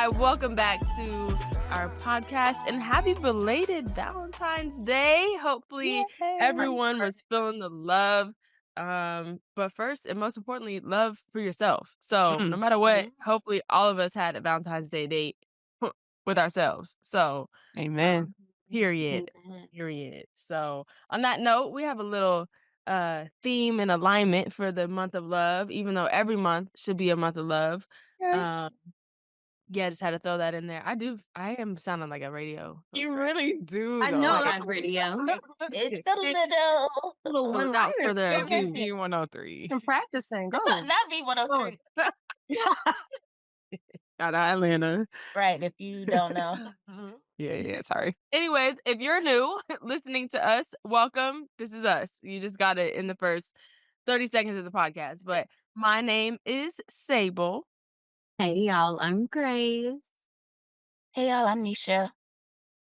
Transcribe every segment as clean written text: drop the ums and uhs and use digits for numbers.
StartHERfive. Welcome back to our podcast and happy belated Valentine's Day. Hopefully everyone was feeling the love. But first and most importantly, love for yourself. So no matter what, hopefully all of us had a Valentine's Day date with ourselves. So Amen. Period. So on that note, we have a little theme and alignment for the month of love, even though every month should be a month of love. Yeah, just had to throw that in there. I am sounding like a radio. You really do, I though. know Like, I'm radio. It's a Little little. without further ado. B103. I'm practicing. Go. Not B103. Out of Atlanta. Right, if you don't know. Yeah, sorry. Anyways, if you're new listening to us, welcome. This is us. You just got it in the first 30 seconds of the podcast. But my name is Sable. Hey, y'all. I'm Grace. Hey, y'all, I'm Nisha.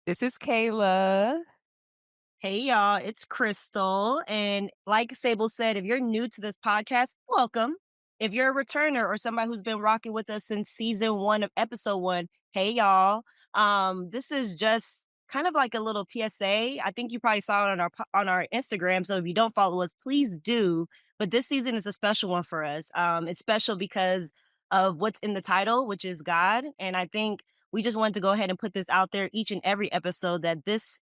This is Kayla. Hey, y'all. It's Crystal. And like Sable said, if you're new to this podcast, welcome. If you're a returner or somebody who's been rocking with us since season 1 of episode 1, hey, y'all. This is just kind of like a little PSA. I think you probably saw it on our Instagram. So if you don't follow us, please do. But this season is a special one for us. It's special because of what's in the title, which is God. And I think we just wanted to go ahead and put this out there each and every episode that this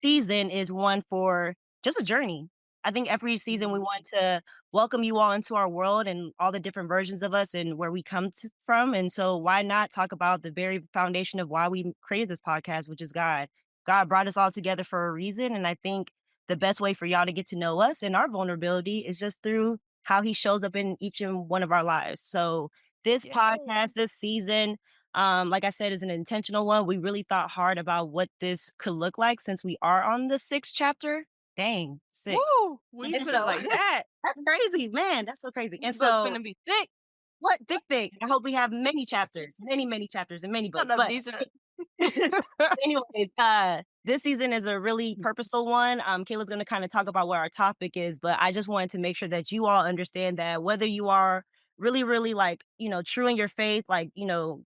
season is one for just a journey. I think every season we want to welcome you all into our world and all the different versions of us and where we come from. And so why not talk about the very foundation of why we created this podcast, which is God. God brought us all together for a reason. And I think the best way for y'all to get to know us and our vulnerability is just through how he shows up in each and one of our lives. So this podcast, this season, like I said, is an intentional one. We really thought hard about what this could look like since we are on the 6th chapter. Dang, 6. Woo! We And put it so- like that. That's crazy, man. That's so crazy. And This book's so, gonna be thick. what thick? I hope we have many chapters, many chapters and many books. Shut up, But Nisha. anyways, this season is a really purposeful one. Kayla's going to kind of talk about what our topic is, but I just wanted to make sure that you all understand that whether you are really like, true in your faith, like,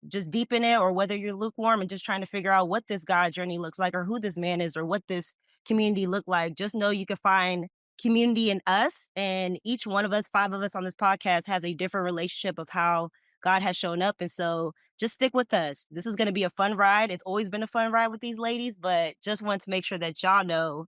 just deep in it, or whether you're lukewarm and just trying to figure out what this God journey looks like or who this man is or what this community look like, just know you can find community in us. And each one of us, 5 of us on this podcast, has a different relationship of how God has shown up. And so just stick with us. This is going to be a fun ride. It's always been a fun ride with these ladies, but just want to make sure that y'all know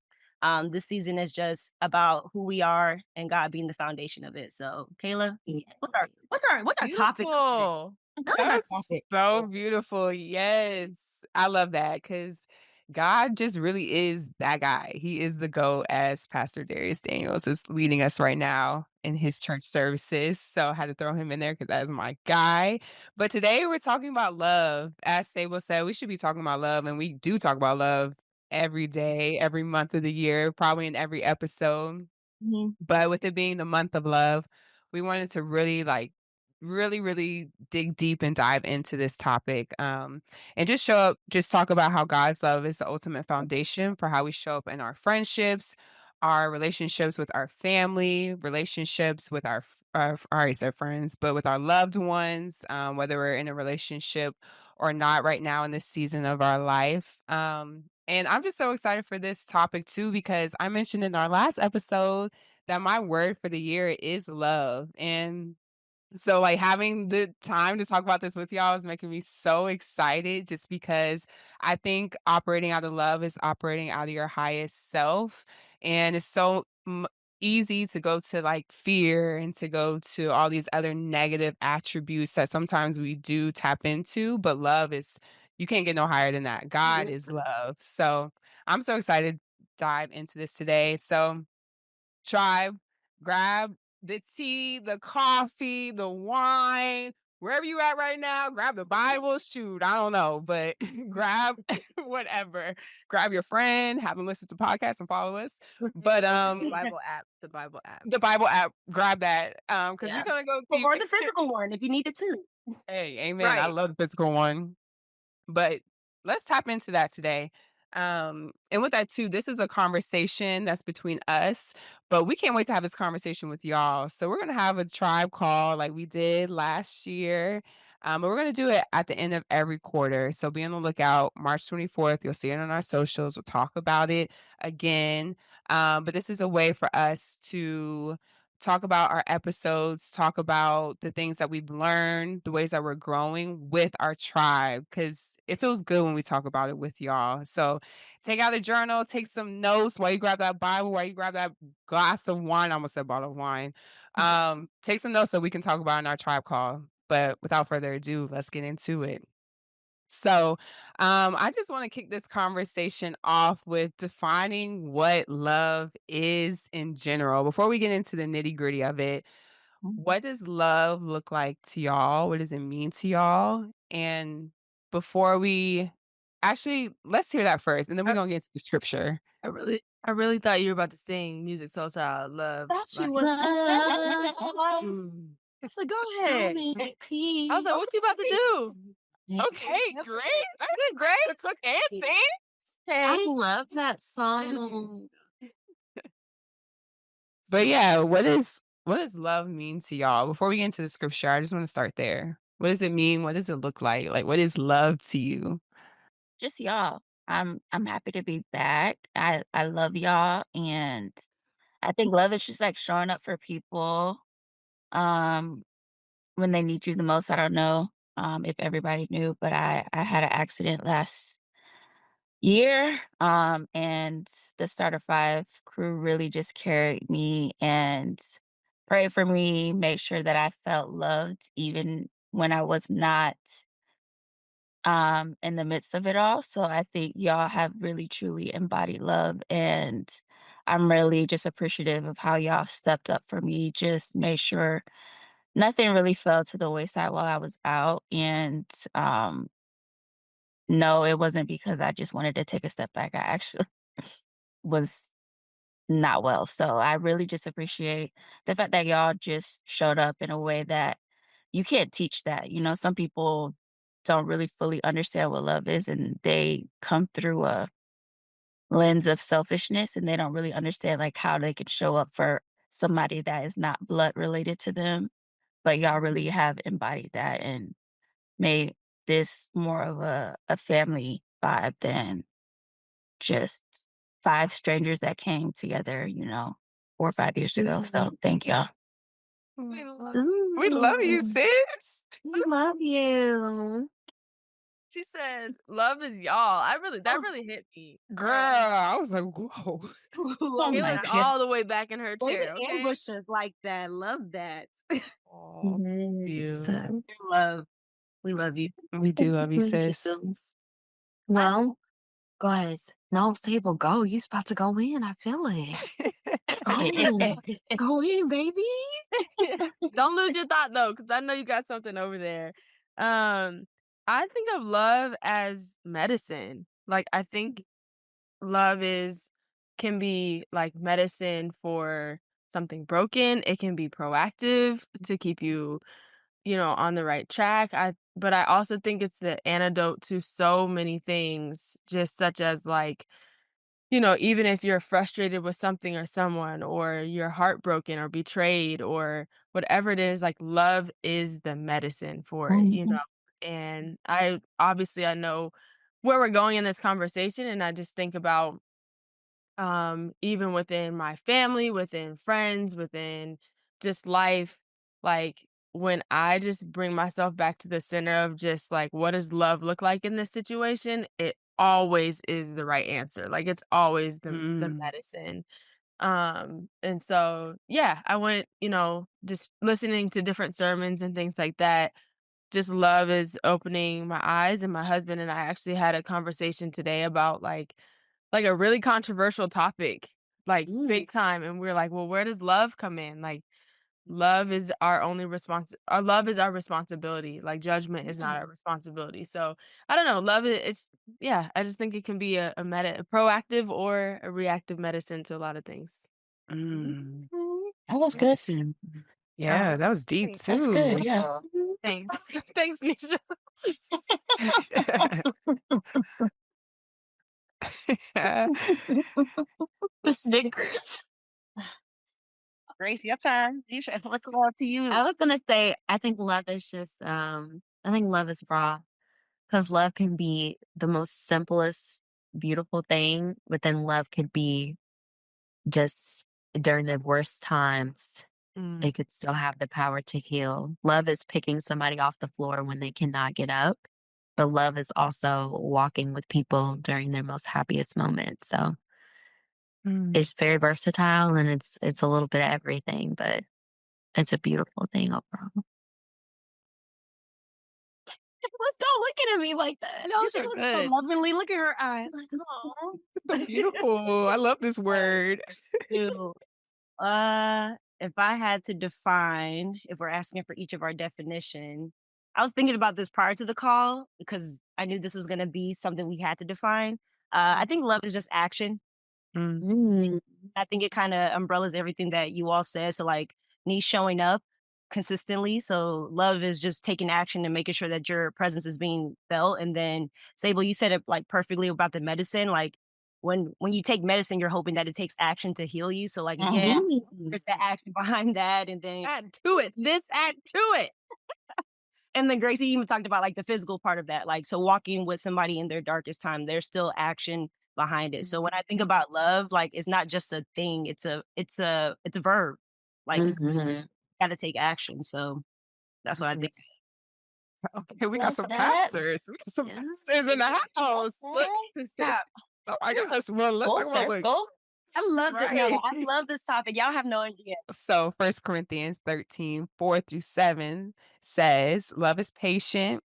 this season is just about who we are and God being the foundation of it. So, Kayla, what's our topic? Beautiful. That's so beautiful. Yes. I love that because God just really is that guy. He is the GOAT, as Pastor Darius Daniels is leading us right now in his church services. So I had to throw him in there because that is my guy. But today we're talking about love. As Sable said, we should be talking about love, and we do talk about love every day, every month of the year, probably in every episode. Mhm. But with it being the month of love, we wanted to really really dig deep and dive into this topic, and just talk about how God's love is the ultimate foundation for how we show up in our friendships, our relationships with our family, relationships with I already said friends, but with our loved ones, whether we're in a relationship or not right now in this season of our life. And I'm just so excited for this topic too, because I mentioned in our last episode that my word for the year is love. And so, like, having the time to talk about this with y'all is making me so excited, just because I think operating out of love is operating out of your highest self. And it's so easy to go to like fear and to go to all these other negative attributes that sometimes we do tap into. But love is, you can't get no higher than that. God is love. So I'm so excited to dive into this today. So, tribe, grab the tea, the coffee, the wine, wherever you at right now, grab the Bible, shoot, I don't know, but grab whatever. Grab your friend, have them listen to podcasts and follow us. But The Bible app. grab that. Because we're gonna go deep. Or the physical one if you need it too. Hey, amen. I Right. love the physical one. But let's tap into that today. And with that too, this is a conversation that's between us, but we can't wait to have this conversation with y'all. So we're gonna have a tribe call like we did last year. But we're going to do it at the end of every quarter. So be on the lookout. March 24th, you'll see it on our socials. We'll talk about it again. But this is a way for us to talk about our episodes, talk about the things that we've learned, the ways that we're growing with our tribe, because it feels good when we talk about it with y'all. So take out a journal, take some notes while you grab that Bible, while you grab that glass of wine. I almost said bottle of wine. Take some notes so we can talk about it in our tribe call. But without further ado, let's get into it. So, I just want to kick this conversation off with defining what love is in general. Before we get into the nitty gritty of it, what does love look like to y'all? What does it mean to y'all? And before we let's hear that first, and then we're I, gonna get into the scripture. I really thought you were about to sing Music Soul Child Love. Thought she Like, was. Love, Mm. So go show ahead. me I was peace. like, what you about to do? Okay, great. Good, great. Cook and sing. I Okay. love that song. But yeah, what does love mean to y'all? Before we get into the scripture, I just want to start there. What does it mean? What does it look like? Like, what is love to you? Just y'all. I'm happy to be back. I love y'all, and I think love is just like showing up for people um when they need you the most. I don't know if everybody knew, but I had an accident last year, and the StartHERfive crew really just carried me and prayed for me, made sure that I felt loved even when I was not in the midst of it all. So I think y'all have really truly embodied love, and I'm really just appreciative of how y'all stepped up for me, just made sure nothing really fell to the wayside while I was out. And no, it wasn't because I just wanted to take a step back. I actually was not well. So I really just appreciate the fact that y'all just showed up in a way that you can't teach that. You know, some people don't really fully understand what love is, and they come through a lens of selfishness, and they don't really understand like how they can show up for somebody that is not blood related to them. But y'all really have embodied that and made this more of a family vibe than just 5 strangers that came together, 4 or 5 years ago. So thank y'all. We love you, Ooh, sis. we love you. She says, "Love is y'all." That really hit me. Girl, I was like, whoa. Oh It my went god. all the way back in her Way chair. to Okay. ambush us like that. Love that. Oh, Yes. you. Love. We love you. We do love you, We sis. do. Well, go ahead. No, Sable, go. You about to go in. I feel it. Go. Go in, baby. Don't lose your thought though, because I know you got something over there. Um, I think of love as medicine. Like I think love is can be like medicine for something broken. It can be proactive to keep you, on the right track. But I also think it's the antidote to so many things, just such as like, even if you're frustrated with something or someone, or you're heartbroken or betrayed or whatever it is, like love is the medicine for it. Mhm. And I know where we're going in this conversation, and I just think about even within my family, within friends, within just life, like when I just bring myself back to the center of just like what does love look like in this situation, it always is the right answer. Like it's always the Mm. medicine. And so yeah, I went, just listening to different sermons and things like that. Just love is opening my eyes, and my husband and I actually had a conversation today about like a really controversial topic, like Mm. big time, and we're like, well, where does love come in? Like love is our responsibility. Like judgment is not our responsibility. So I don't know, love is yeah, I just think it can be a proactive or a reactive medicine to a lot of things. Mm. That was good. Medicine. Oh, Yeah, that was deep thanks. That's good, too. yeah. Thanks. Thanks, Nisha. The Snickers. Grace, your turn. You should. What's love to you? I was gonna say, I think love is just I think love is raw because love can be the most simplest, beautiful thing, but then love could be just during the worst times, Mm, it could still have the power to heal. Love is picking somebody off the floor when they cannot get up, but love is also walking with people during their most happiest moments. So Mm. it's very versatile and it's a little bit of everything, but it's a beautiful thing overall. Well, stop looking at me like that. No, these she are looks so good. lovingly. Look at her eyes. Like, oh, So beautiful. I love this word. ew. If I had to define, if we're asking for each of our definition, I was thinking about this prior to the call because I knew this was going to be something we had to define. I think love is just action. Mm, Mm. I think it kind of umbrellas everything that you all said. So, like, me showing up consistently. So, love is just taking action and making sure that your presence is being felt. And then, Sable, you said it like perfectly about the medicine. Like, when you take medicine, you're hoping that it takes action to heal you. So, like, again, Mhm. Mm. there's the action behind that, and then Add to it. This add to it. Gracie even talked about like the physical part of that. Like, so walking with somebody in their darkest time, there's still action behind it. So when I think about love, like it's not just a thing, it's a verb. Like you Mhm. gotta take action. So that's what I think. okay, we got Love some that. pastors. We got some Yeah. pastors in the house. Look. Yeah, Oh my gosh. Well, let's Full talk about what circle. I love it. No, right. I love this topic. Y'all have no idea. So 1 Corinthians 13:4-7 says, love is patient.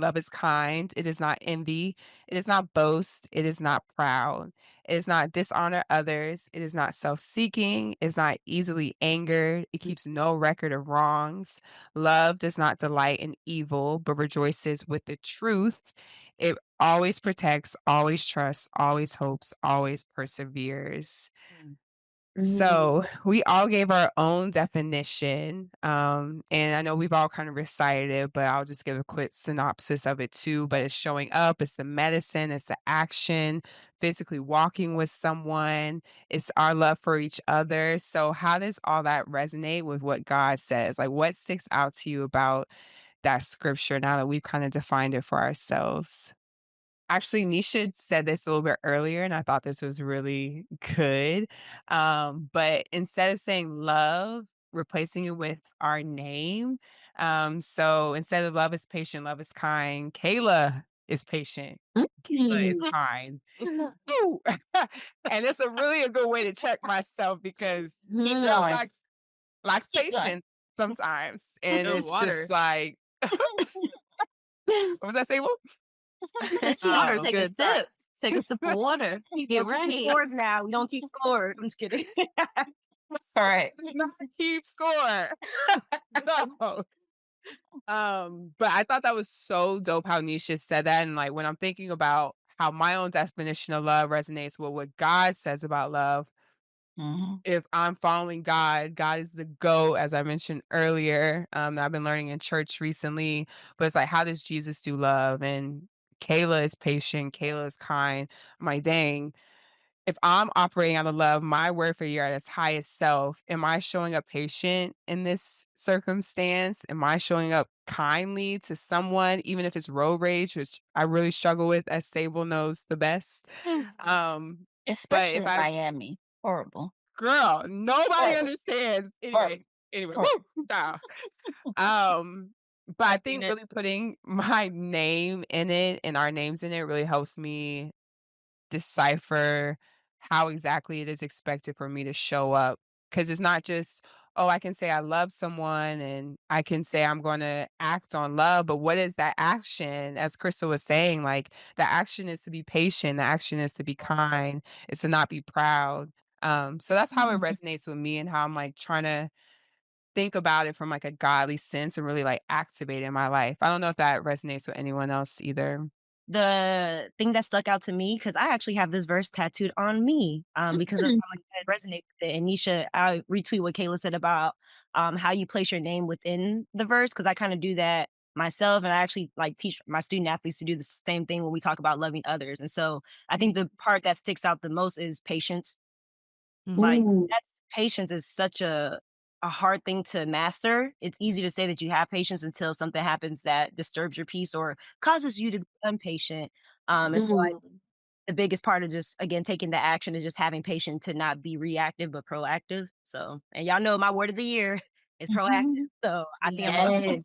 Love is kind. It does not envy. It does not boast. It is not proud. It does not dishonor others. It is not self seeking. It is not easily angered. It keeps no record of wrongs. Love does not delight in evil, but rejoices with the truth. It always protects, always trusts, always hopes, always perseveres. Mhm. So we all gave our own definition. And I know we've all kind of recited it, but I'll just give a quick synopsis of it too. But it's showing up, it's the medicine, it's the action, physically walking with someone, it's our love for each other. So, how does all that resonate with what God says? Like, what sticks out to you about that scripture now that we've kind of defined it for ourselves? Actually, Nisha said this a little bit earlier, and I thought this was really good. But instead of saying love, replacing it with our name. So instead of love is patient, love is kind, Kayla is patient. Kayla is Mm. kind. Ooh. And it's a good way to check myself because Keep girl Mhm. going. lacks Keep going. patience sometimes. And No it's just water. like, what was I say? He said she Water gotta is take a good. Sorry. sip. Take a sip of water. Get Don't keep the right. scores now. We don't keep scores. I'm just kidding. All right. Not keep score. No. But I thought that was so dope how Nisha said that. And like when I'm thinking about how my own definition of love resonates with what God says about love, Mhm. if I'm following God, God is the GOAT, as I mentioned earlier. I've been learning in church recently, but it's like, how does Jesus do love? And Kayla is patient, Kayla is kind. I'm like, dang, if I'm operating out of love, my word for you at its highest self, am I showing up patient in this circumstance? Am I showing up kindly to someone, even if it's road rage, which I really struggle with, as Sable knows the best? Um, but Especially if in I, Miami. Horrible. girl, nobody Horrible. understands. Horrible. Anyway, Horrible. woo, child. Um, but I I've seen think it. really putting my name in it and our names in it really helps me decipher how exactly it is expected for me to show up. Because it's not just, oh, I can say I love someone and I can say I'm going to act on love, but what is that action? As Crystal was saying, like the action is to be patient, the action is to be kind, it's to not be proud. So that's how it Mhm. resonates with me and how I'm like trying to think about it from like a godly sense and really like activate it in my life. I don't know if that resonates with anyone else either. The thing that stuck out to me, because I actually have this verse tattooed on me, because of Mm. how much that resonate with it. And Nisha, I retweet what Kayla said about how you place your name within the verse, because I kind of do that myself, and I actually like teach my student athletes to do the same thing when we talk about loving others. And so I think the part that sticks out the most is patience. Mm. Like Ooh. that's patience is such a a hard thing to master. It's easy to say that you have patience until something happens that disturbs your peace or causes you to be impatient. And so Mhm. the biggest part of just, again, taking the action is just having patience to not be reactive, but proactive. So, and y'all know my word of the year is proactive. So I think I'm gonna Yes.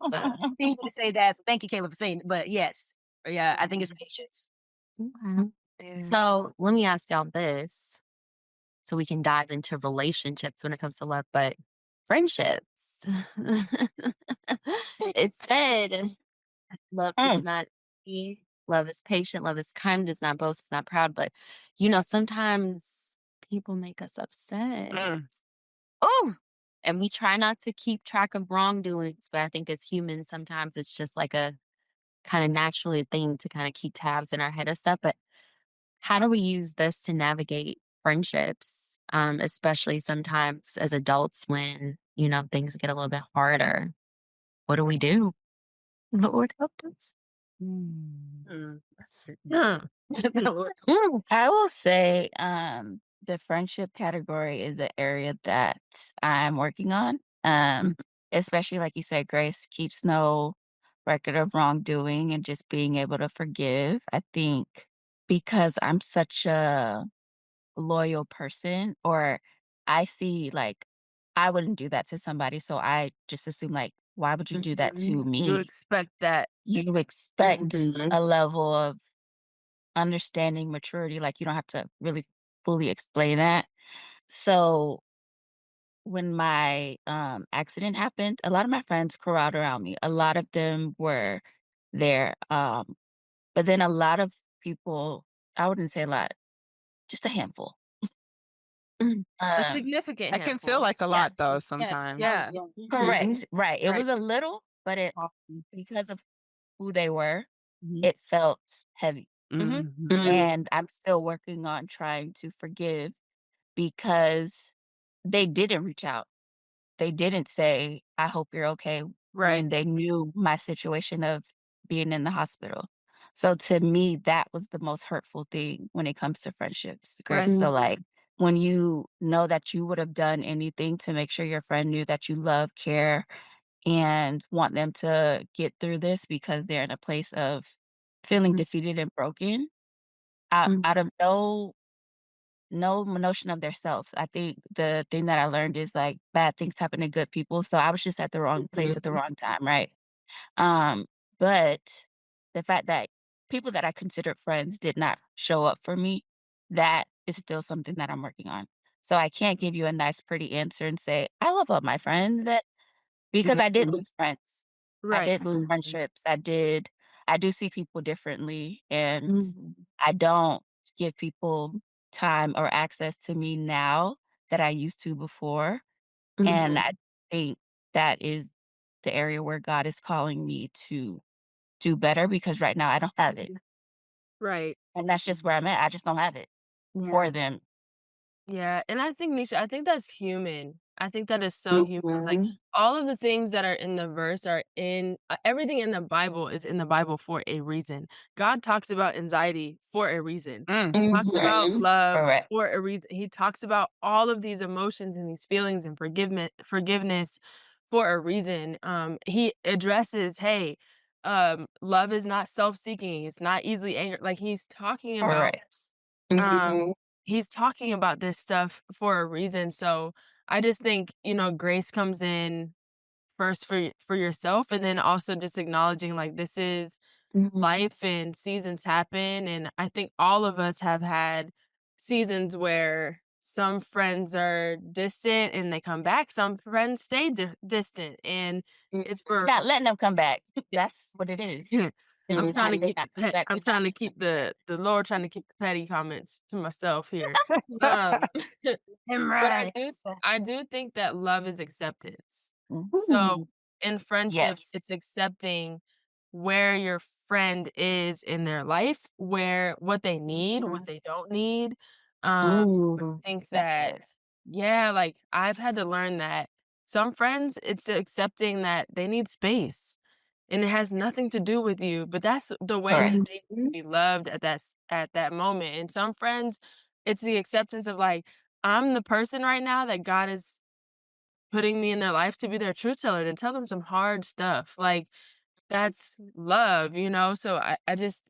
continue to say that. So thank you, Caleb, for saying it. But yes, yeah, I think it's patience. Okay. Yeah. So let me ask y'all this so we can dive into relationships when it comes to love, but friendships. It said love does Mm, not be, love is patient, love is kind, does not boast, it's not proud. But sometimes people make us upset. Mm. Oh, and we try not to keep track of wrongdoings, but I think as humans, sometimes it's just like a kind of naturally thing to kind of keep tabs in our head of stuff. But how do we use this to navigate friendships, especially sometimes as adults when, things get a little bit harder? What do we do? Lord help us. Mm. Mm. Huh. Mm, I will say, the friendship category is an area that I'm working on. Especially like you said, Grace keeps no record of wrongdoing and just being able to forgive. I think because I'm such a loyal person, or I see like I wouldn't do that to somebody, so I just assume like, why would you do that to mhm, You me? expect that. You expect mhm, a level of understanding, maturity, like, you don't have to really fully explain that. So, when my, accident happened, a lot of my friends crowd around me. A lot of them were there, but then a lot of people, I wouldn't say a lot, just a handful. mhm, A Um significant That can feel handful. like a Yeah, lot though Yeah. sometimes. Yeah. mhm, correct, right. It Right. was a little, but it because of who they were, Mhm. it felt heavy, Mhm. Mhm. mhm, and I'm still working on trying to forgive because they didn't reach out. They didn't say, "I hope you're okay," Right. when they knew my situation of being in the hospital. So to me, that was the most hurtful thing when it comes to friendships, Grace. Right. So, mhm, like, when you know that you would have done anything to make sure your friend knew that you love, care, and want them to get through this because they're in a place of feeling mhm, defeated and broken, out of no notion of their selves. I think the thing that I learned is, like, bad things happen to good people, so I was just at the wrong place at the mhm, wrong time, right? Um, but the fact that people that I considered friends did not show up for me, that is still something that I'm working on. So I can't give you a nice, pretty answer and say, "I love all my friends," that because I did lose friends. I Right. did lose friendships. I do see people differently, and mhm, I don't give people time or access to me now that I used to before, and mhm, I think that is the area where God is calling me to do better because right now I don't have it, Right. and that's just where I'm at. I just don't have it yeah, for them. Yeah, and I think Nisha, I think that's human. I think that is so human. Like mhm, all of the things that are in the verse are in everything in the Bible is in the Bible for a reason. God talks about anxiety for a reason. Mm. He talks about mhm, love Correct. for a reason. He talks about all of these emotions and these feelings and forgiveness for a reason. He addresses, hey, love is not self-seeking. It's not easily angered. Like he's talking about Correct. um, mhm, he's talking about this stuff for a reason, so I just think, grace comes in first for yourself, and then also just acknowledging, like, this is mhm, life and seasons happen, and I think all of us have had seasons where some friends are distant and they come back, some friends stay distant, and it's for Not letting them come back. That's what it is. It's I'm trying not to they keep not the coming back, I'm they're not trying to keep the Lord trying to keep the petty comments to myself here. Um, And but right. I do think that love is acceptance. So, Mhm. in friendships, Yes. it's accepting where your friend is in their life, where what they need, what they don't need. I ooh, think That's that good. yeah, like, I've had to learn that some friends, it's accepting that they need space. And it has nothing to do with you, but that's the way that Correct. they need to mhm, be loved at that moment, and some friends, it's the acceptance of, like, I'm the person right now that God is putting me in their life to be their truth teller, to tell them some hard stuff. Like, that's love, you know? So I just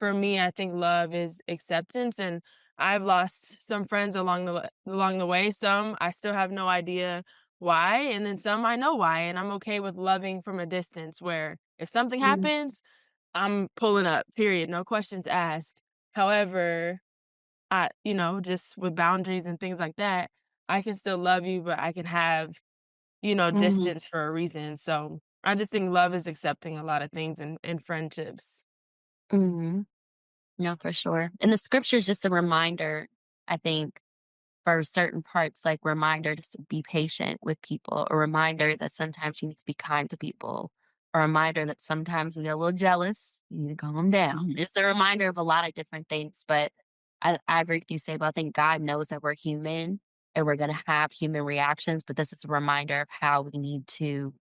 for me, I think love is acceptance, and I've lost some friends along the way. Some I still have no idea why, and then some I know why, and I'm okay with loving from a distance where if something Mhm. happens, I'm pulling up, period, no questions asked. However, just with boundaries and things like that, I can still love you, but I can have, Mhm. distance for a reason. So I just think love is accepting a lot of things in friendships. Mhm. No, for sure. And the scripture is just a reminder, I think, for certain parts, like reminder to be patient with people, a reminder that sometimes you need to be kind to people, a reminder that sometimes when you're a little jealous, you need to calm down. It's a reminder of a lot of different things. But I agree with you, Sable. I think God knows that we're human and we're going to have human reactions, but this is a reminder of how we need to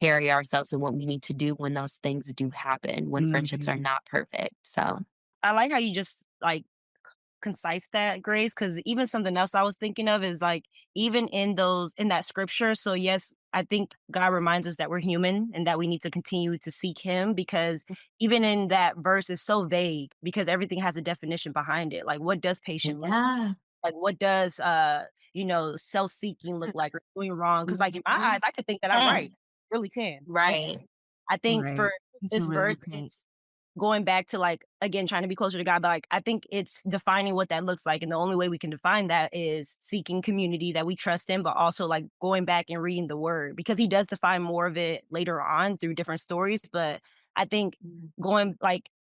carry ourselves and what we need to do when those things do happen, when friendships are Mhm. not perfect. So, I like how you just like concise that, Grace, because even something else I was thinking of is like even in that scripture. So yes, I think God reminds us that we're human and that we need to continue to seek him, because even in that verse is so vague because everything has a definition behind it. Like what does patience, yeah. like what does self-seeking look like, or doing wrong? Because like in my Mhm. eyes, I could think that I'm right. Mm, Really can. And Right. I think Right. for That's a this really verse, good point. it's going back to, like, again, trying to be closer to God, but, like, I think it's defining what that looks like, and the only way we can define that is seeking community that we trust in, but also, like, going back and reading the word, because he does define more of it later on through different stories, but I think Mhm.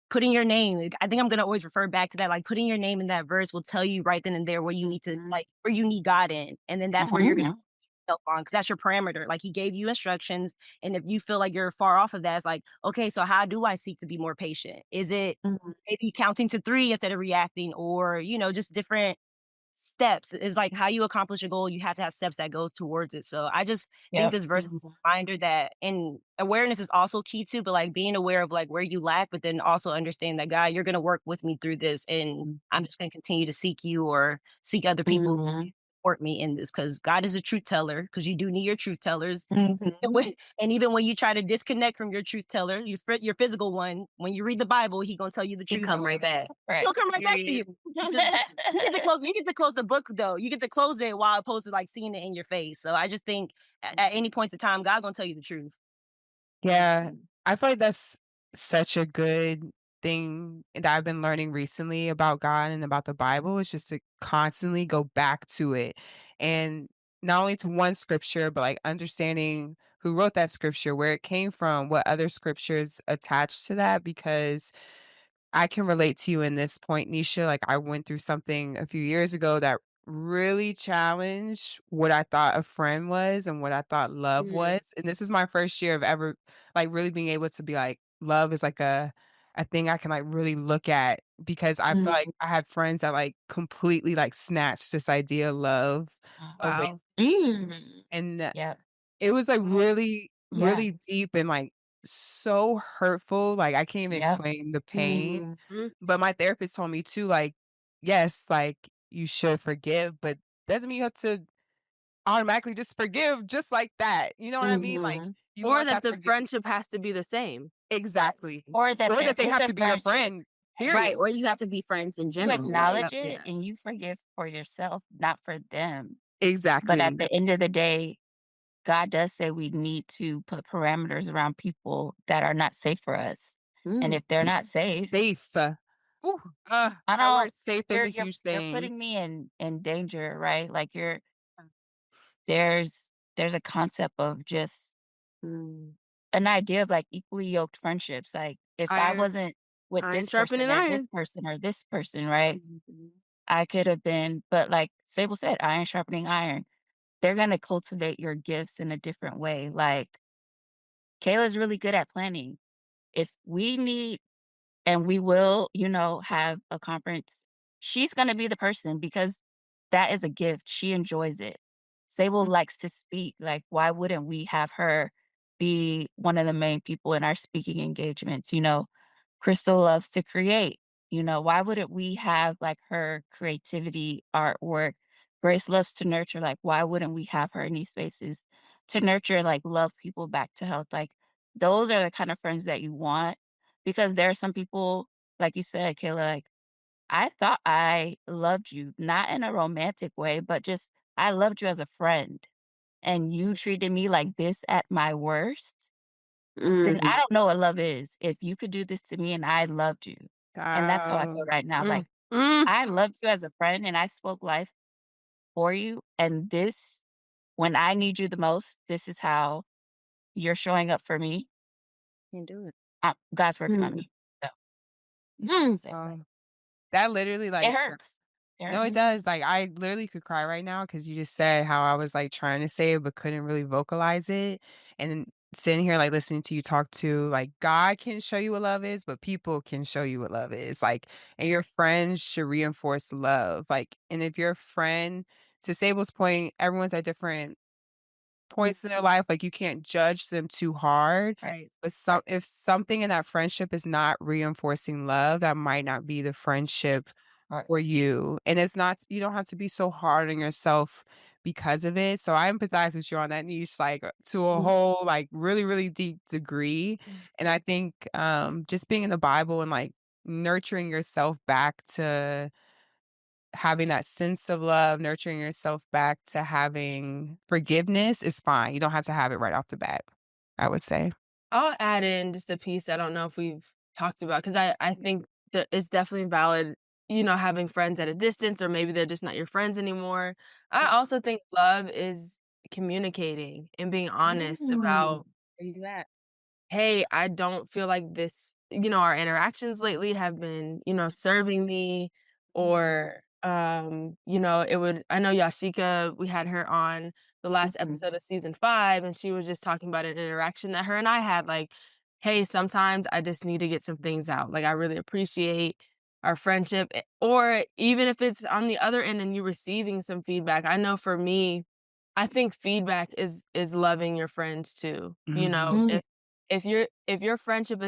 putting your name, like, I think I'm gonna always refer back to that, like, putting your name in that verse will tell you right then and there where you need to, Mhm. like, where you need God in, and then that's where you're gonna mhm, yourself on, because that's your parameter. Like he gave you instructions, and if you feel like you're far off of that, it's like, okay, so how do I seek to be more patient? Is it Mhm. maybe counting to 3 instead of reacting, or just different steps? Is like how you accomplish a goal, you have to have steps that goes towards it. So I just think yep, this verse is Mhm. a reminder that, and awareness is also key too, but like being aware of like where you lack, but then also understanding that God, you're gonna work with me through this, and I'm just gonna continue to seek you or seek other people Mhm. support me in this, because God is a truth teller, because you do need your truth tellers. And Mhm. even when you try to disconnect from your truth teller, your physical one, when you read the Bible, he gonna tell you the You truth. come right back. right. He'll come right back to you. Period. Just you get to close the book though. You get to close it while opposed to like seeing it in your face. So I just think at any point in time, God gonna tell you the truth. Yeah, Mhm. I feel like that's such a good thing that I've been learning recently about God and about the Bible is just to constantly go back to it. And not only to one scripture, but like understanding who wrote that scripture, where it came from, what other scriptures attached to that, because I can relate to you in this point, Nisha. Like, I went through something a few years ago that really challenged what I thought a friend was and what I thought love Mhm. was. And this is my first year of ever like really being able to be like, love is like a thing I can like really look at, because I feel like Mhm. I had friends that like completely like snatched this idea of love away. Wow. Mm. And Yep, it was like really, yeah, really deep and like so hurtful. Like I can't even yep, explain the pain. Mhm. Mm, But my therapist told me too, like, yes, like you should forgive, but doesn't mean you have to automatically just forgive just like that. You know what I mean? Like Mhm. you or want that that the forgive friendship has to be the same. exactly. or that Or there that they is have a to be your friendship. friend. Right, Period. or you have to be friends in You general, like acknowledge Yep. it yeah. and you forgive for yourself, not for them. But at Exactly. the end of the day, God does say we need to put parameters around people that are not safe for us. And Mm. if they're not safe, Safe. Whew. I That don't word safe is a huge you're thing. putting me in danger, right? Like there's a concept of just Mm. an idea of like equally yoked friendships. Like if I Iron wasn't with iron this person sharpening iron. or this person, right? Mhm. I could have been, but like Sable said, iron sharpening iron. They're gonna cultivate your gifts in a different way. Like Kayla's really good at planning. If we need and we will, have a conference, she's gonna be the person because that is a gift. She enjoys it. Sable Mm, likes to speak. Like, why wouldn't we have her be one of the main people in our speaking engagements? Crystal loves to create. Why wouldn't we have like her creativity, artwork? Grace loves to nurture. Like, why wouldn't we have her in these spaces? to nurture and, like, love people back to health, like, those are the kind of friends that you want because there are some people, like you said, Kayla, like, I thought I loved you, not in a romantic way, but just I loved you as a friend, and you treated me like this at my worst, then I Mhm. don't know what love is. If you could do this to me and I loved you, and that's how I feel Um, right now, Mm, like, mm. I loved you as a friend and I spoke life for you, and this when I need you the most, this is how you're showing up for me. Can't do it. God's working on Mhm. me. So, Mm. same way. um, that literally, It like hurts. It no, it hurts. does, like, I literally could cry right now because you just said how I was, like, trying to say it but couldn't really vocalize it, and then sitting here, like, listening to you talk to, like, God can show you what love is, but people can show you what love is, like, and your friends should reinforce love, like, and if your friend to Sable's point, everyone's at different points in their life, like, you can't judge them too hard, Right. but if something in that friendship is not reinforcing love, that might not be the friendship Right. for you, and it's not you don't have to be so hard on yourself because of it, so I empathize with you on that niche, like, to a Mhm. whole, like, really, really deep degree, and I think, just being in the Bible and, like, nurturing yourself back to having that sense of love, nurturing yourself back to having forgiveness is fine, you don't have to have it right off the bat, I would say. I'll add in just a piece I don't know if we've talked about because I think that it's definitely valid, having friends at a distance or maybe they're just not your friends anymore. I also think love is communicating and being honest Mm. about, Where you at? "Hey, I don't feel like this," our interactions lately have been, serving me or, it would I know Yashika, we had her on the last Mhm. episode of season 5, and she was just talking about an interaction that her and I had, like, "Hey, sometimes I just need to get some things out. Like, I really appreciate our friendship," or even if it's on the other end and you receiving some feedback. I know for me, I think feedback is loving your friends too, Mhm. if your friendship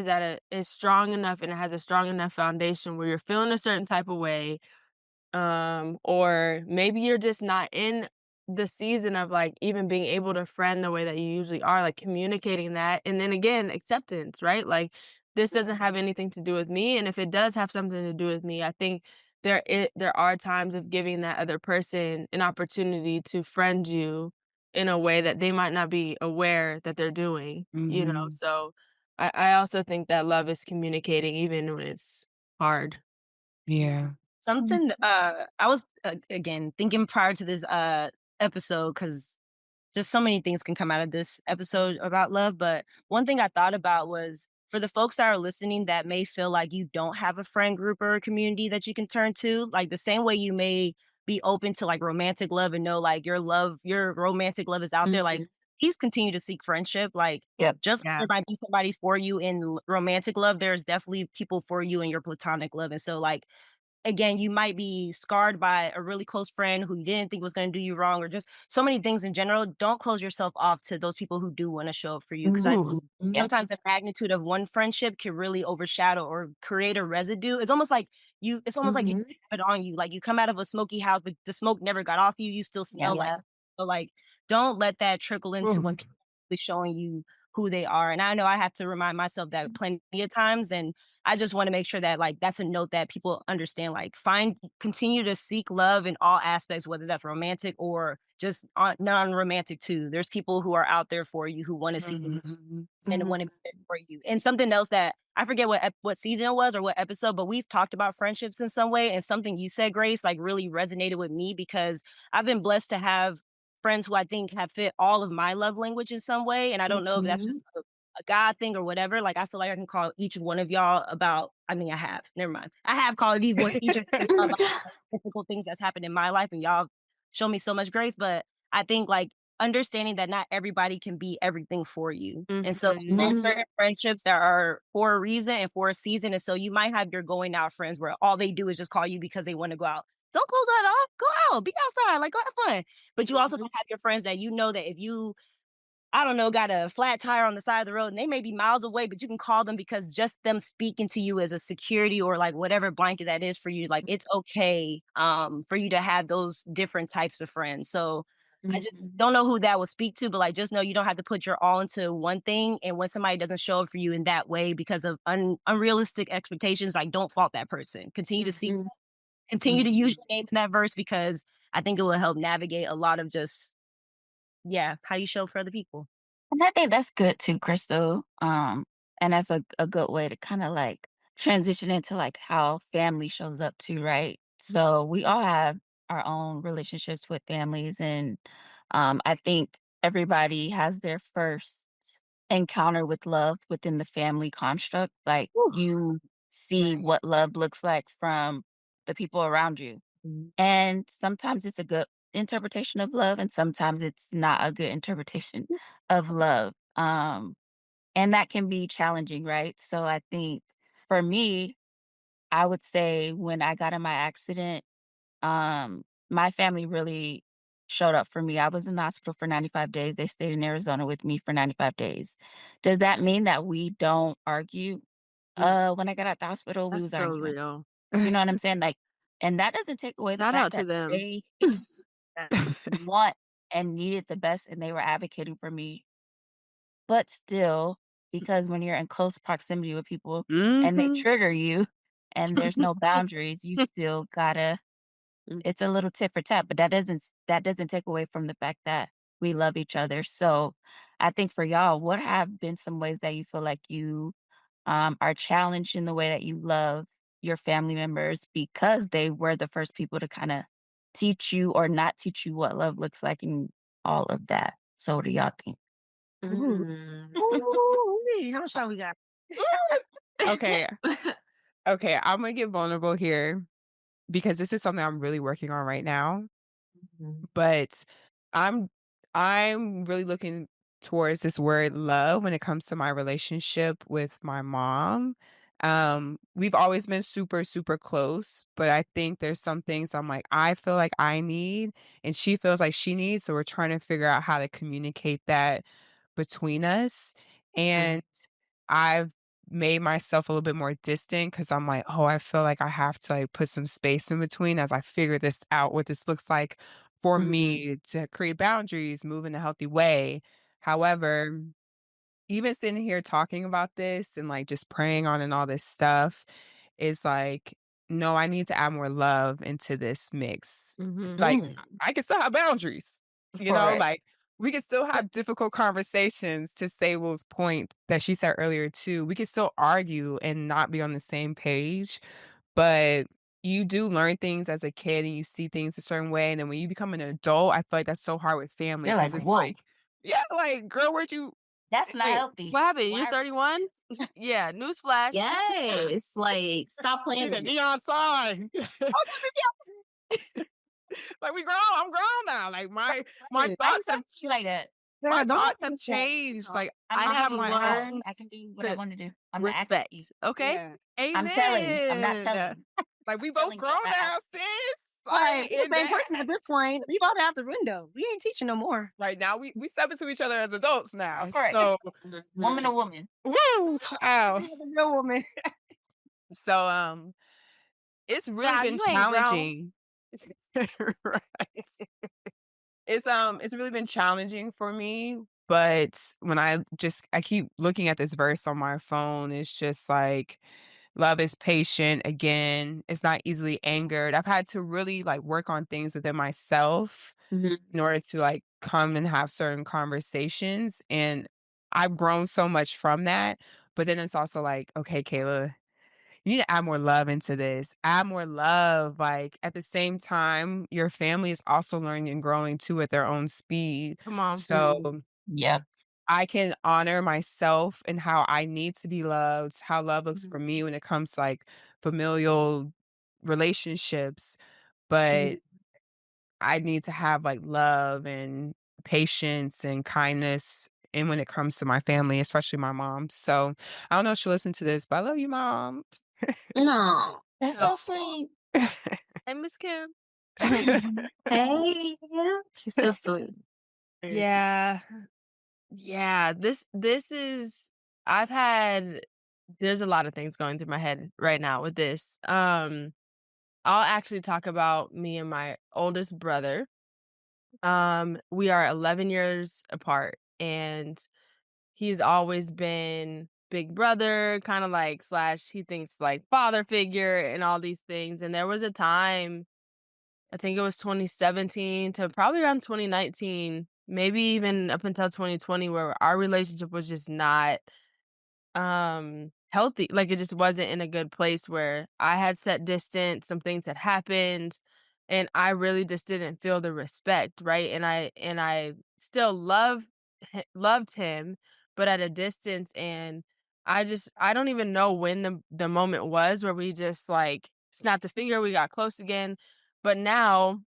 is strong enough and it has a strong enough foundation where you're feeling a certain type of way, or maybe you're just not in the season of, like, even being able to friend the way that you usually are, like, communicating that, and then again, acceptance, right? Like, "This doesn't have anything to do with me, and if it does have something to do with me," I think there are times of giving that other person an opportunity to friend you in a way that they might not be aware that they're doing? Mhm. So, I also think that love is communicating even when it's hard. Yeah. Something, I was, again, thinking prior to this, episode because just so many things can come out of this episode about love, but one thing I thought about was for the folks that are listening that may feel like you don't have a friend group or a community that you can turn to, like the same way you may be open to like romantic love and know like your romantic love is out there, like Mhm. please continue to seek friendship. Like Yep. just like Yeah. there might be somebody for you in romantic love, there's definitely people for you in your platonic love. And so like again, you might be scarred by a really close friend who you didn't think was gonna do you wrong or just so many things in general. Don't close yourself off to those people who do wanna show up for you because I Mhm. Yeah. sometimes the magnitude of one friendship can really overshadow or create a residue. It's almost like you Mhm. have it on you. Like you come out of a smoky house, but the smoke never got off you. You still Yeah. smell like Yeah. so like don't let that trickle into when Mhm. people are showing you who they are. And I know I have to remind myself that plenty of times. And I just want to make sure that like that's a note that people understand. Like continue to seek love in all aspects, whether that's romantic or just non-romantic too. There's people who are out there for you who want to see you Mhm. and want to Mhm. be there for you. And something else that I forget what season it was or what episode, but we've talked about friendships in some way. And something you said, Grace, like really resonated with me because I've been blessed to have friends who I think have fit all of my love language in some way. And I don't know if that's Mhm. just a God thing or whatever. Like I feel like I can call each one of y'all about. I mean, I have. Never mind. I have called each of you about difficult things that's happened in my life, and y'all show me so much grace. But I think like understanding that not everybody can be everything for you. And so Mhm. there's Mhm. certain friendships that are for a reason and for a season. And so you might have your going out friends where all they do is just call you because they want to go out. Don't close that off. Go out. Be outside. Like go have fun. But you also Mhm. don't have your friends that you know that if you I don't know, got a flat tire on the side of the road and they may be miles away, but you can call them because just them speaking to you as a security or like whatever blanket that is for you, like it's okay for you to have those different types of friends. So I just don't know who that would speak to, but, like, just know you don't have to put your all into one thing, and when somebody doesn't show up for you in that way because of unrealistic expectations, like, don't fault that person. Continue to see Mhm. continue to use your name in that verse because I think it will help navigate a lot of just yeah, how you show up for other people. And I think that's good too, Crystal. And that's a good way to kind of like transition into like how family shows up too, right? So we all have our own relationships with families, and I think everybody has their first encounter with love within the family construct. Like Oof. you see Right. what love looks like from the people around you. Mhm. And sometimes it's a good interpretation of love, and sometimes it's not a good interpretation of love. And that can be challenging, right? So I think for me, I would say when I got in my accident, my family really showed up for me. I was in the hospital for 95 days. They stayed in Arizona with me for 95 days. Does that mean that we don't argue? Mm, When I got out the hospital, we that's was so arguing. real. You know what I'm saying? Like, and that doesn't take away the Shout fact out to that them. they want and needed the best and they were advocating for me. But still, because when you're in close proximity with people and they Mhm. trigger you and there's no boundaries, you still gotta Mm, it's a little tit for tat, but that doesn't take away from the fact that we love each other. So I think for y'all, what have been some ways that you feel like you are challenged in the way that you love your family members because they were the first people to kind of teach you or not teach you what love looks like and all of that. So what do y'all think? Ooh. Mm. Ooh-wee, how much time we got? Okay. Okay, I'm gonna get vulnerable here because this is something I'm really working on right now. Mhm. But I'm I'm really looking towards this word love when it comes to my relationship with my mom. We've always been super, super close, but I think there's some things I'm like, I feel like I need, and she feels like she needs. So we're trying to figure out how to communicate that between us. And I've made myself a little bit more distant because I'm like, oh, I feel like I have to like put some space in between as I figure this out, what this looks like for Mhm. me to create boundaries, move in a healthy way. However, even sitting here talking about this and like just praying on and all this stuff is like, no, I need to add more love into this mix. mhm. Like, Mm. I can still have boundaries, Correct. like we can still have difficult conversations to Sable's point that she said earlier too. We can still argue and not be on the same page, but you do learn things as a kid and you see things a certain way. And then when you become an adult, I feel like that's so hard with family You're because like, it's whoa, like, yeah, like, girl, where'd you that's not wait, healthy. What happened? Why You're are 31? Yeah, newsflash. Yes, like, stop need playing a with me. neon sign. Like we grown, I'm grown now. Like my Right. why you thoughts have talking to me like that? my Yeah, don't thoughts do have that. changed. Oh, Like I'm I I not have have being my false. own learned I can do what I to want to do. I'm the actual you. respect, okay? yeah. I'm telling you. I'm not telling amen. you. Like we I'm both telling you, grown I'm not now, asking. sis. Right, Like we the and same that person at this point. Leave all that out the window. We ain't teaching no more. right now we step into each other as adults now. Correct. So Woman to Mhm. woman. woo. We Ow. have a real woman. So it's really Child, been you ain't grown. challenging. Right. It's really been challenging for me, but when I keep looking at this verse on my phone, it's just like love is patient again, it's not easily angered. I've had to really like work on things within myself Mhm. in order to like come and have certain conversations, and I've grown so much from that. But then it's also like, okay, Kayla, you need to add more love into this. Add more love. Like at the same time, your family is also learning and growing too at their own speed. Come on. Mhm. So Yep. I can honor myself and how I need to be loved, how love looks Mhm. for me when it comes to like familial relationships. Mhm. But I need to have like love and patience and kindness. And when it comes to my family, especially my mom. So I don't know if she'll listen to this, but I love you, mom. No. That's so sweet. Hey, Miss Kim. Hey, yeah, she's so sweet. Yeah. Yeah, this is I've had there's a lot of things going through my head right now with this. I'll actually talk about me and my oldest brother. We are 11 years apart, and he's always been big brother, kind of like slash he thinks like father figure and all these things. And there was a time, I think it was 2017 to probably around 2019, maybe even up until 2020, where our relationship was just not healthy. Like, it just wasn't in a good place, where I had set distance, some things had happened, and I really just didn't feel the respect, right? And I still loved him, but at a distance. And I don't even know when the moment was where we just like snapped a finger, we got close again. But now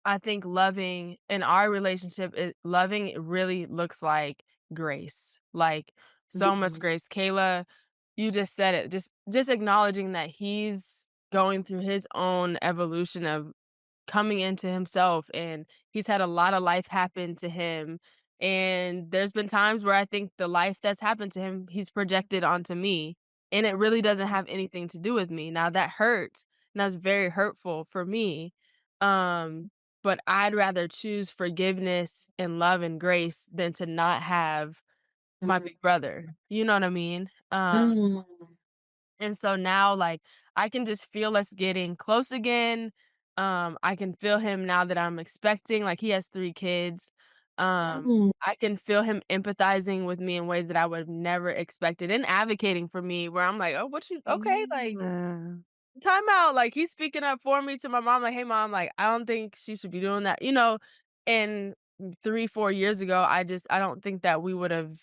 I think loving in our relationship, loving really looks like grace, like so much grace. Kayla, you just said it. Just acknowledging that he's going through his own evolution of coming into himself, and he's had a lot of life happen to him. And there's been times where I think the life that's happened to him, he's projected onto me, and it really doesn't have anything to do with me. Now that hurts, and that's very hurtful for me. Um, but I'd rather choose forgiveness and love and grace than to not have my big brother. You know what I mean? Mm. And so now, like, I can just feel us getting close again. I can feel him now that I'm expecting, like, he has 3 kids. Mm. I can feel him empathizing with me in ways that I would have never expected, and advocating for me, where I'm like, "Oh, what you okay, like, Mm. time out." Like, he's speaking up for me to my mom, like, "Hey, mom, like, I don't think she should be doing that," you know? And 3, 4 years ago, I don't think that we would've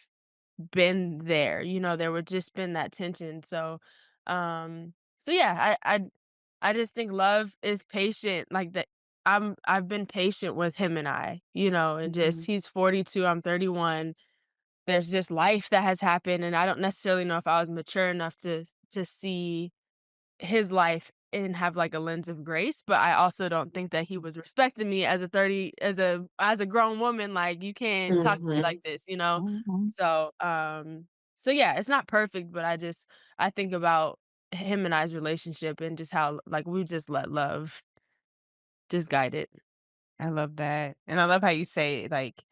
been there, there would just been that tension. So yeah, I just think love is patient, like that. I've been patient with him and and just he's 42, I'm 31. There's just life that has happened, and I don't necessarily know if I was mature enough to see his life and have, like, a lens of grace. But I also don't think that he was respecting me as a 30 as a grown woman, like, "You can't talk to me Mhm. like this," you know? Mhm. So, so yeah, it's not perfect, but I think about him and I's relationship, and just how, like, we just let love just guide it. I love that. And I love how you say, like,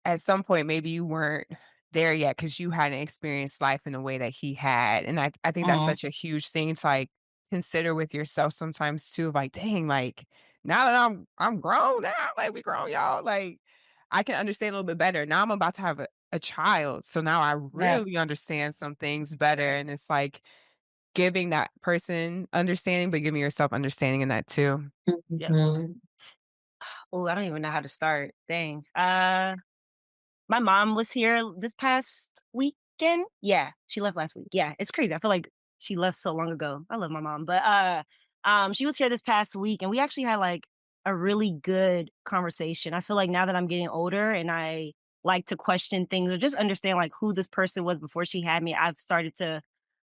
at some point, maybe you weren't there yet because you hadn't experienced life in the way that he had. And I think that's Mhm. such a huge thing to like consider with yourself sometimes too. Like, dang, like now that I'm grown now, like we grown, y'all. Like, I can understand a little bit better. Now I'm about to have a child. So now I Right. really understand some things better. And it's like giving that person understanding, but giving yourself understanding in that too. Yep. Mhm. Oh, I don't even know how to start. Dang. My mom was here this past weekend. Yeah, she left last week. Yeah, it's crazy. I feel like she left so long ago. I love my mom, but she was here this past week, and we actually had like a really good conversation. I feel like now that I'm getting older and I like to question things or just understand like who this person was before she had me, I've started to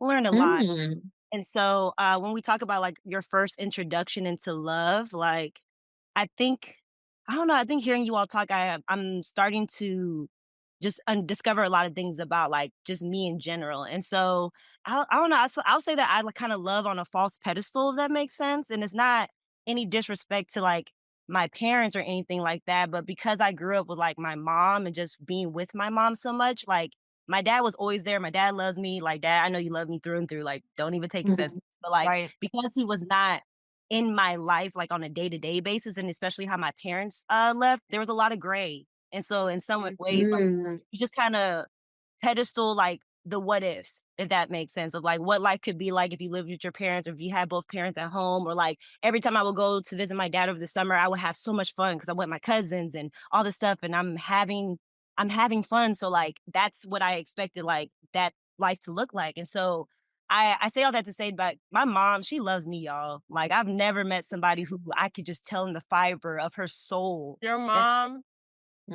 learn a lot. Mm. And so, when we talk about, like, your first introduction into love, like, I think I don't know, I think hearing you all talk, I'm starting to just discover a lot of things about, like, just me in general. And so, I don't know, I'll say that I, like, kinda love on a false pedestal, if that makes sense, and it's not any disrespect to, like, my parents or anything like that, but because I grew up with, like, my mom and just being with my mom so much, like, my dad was always there. My dad loves me. Like, "Dad, I know you love me through and through, like, don't even take offense." Mhm. But, like, Right. because he was not in my life, like, on a day-to-day basis, and especially how my parents, left, there was a lot of gray. And so in some ways, like, Mhm. you just kinda pedestal, like, the what ifs, if that makes sense, of, like, what life could be like if you lived with your parents or if you had both parents at home, or, like, every time I would go to visit my dad over the summer, I would have so much fun because 'cause I'm with my cousins and all this stuff, and I'm having fun, so, like, that's what I expected, like, that life to look like. And so I say all that to say, but my mom, she loves me, y'all. Like, I've never met somebody who I could just tell in the fiber of her soul Your that mom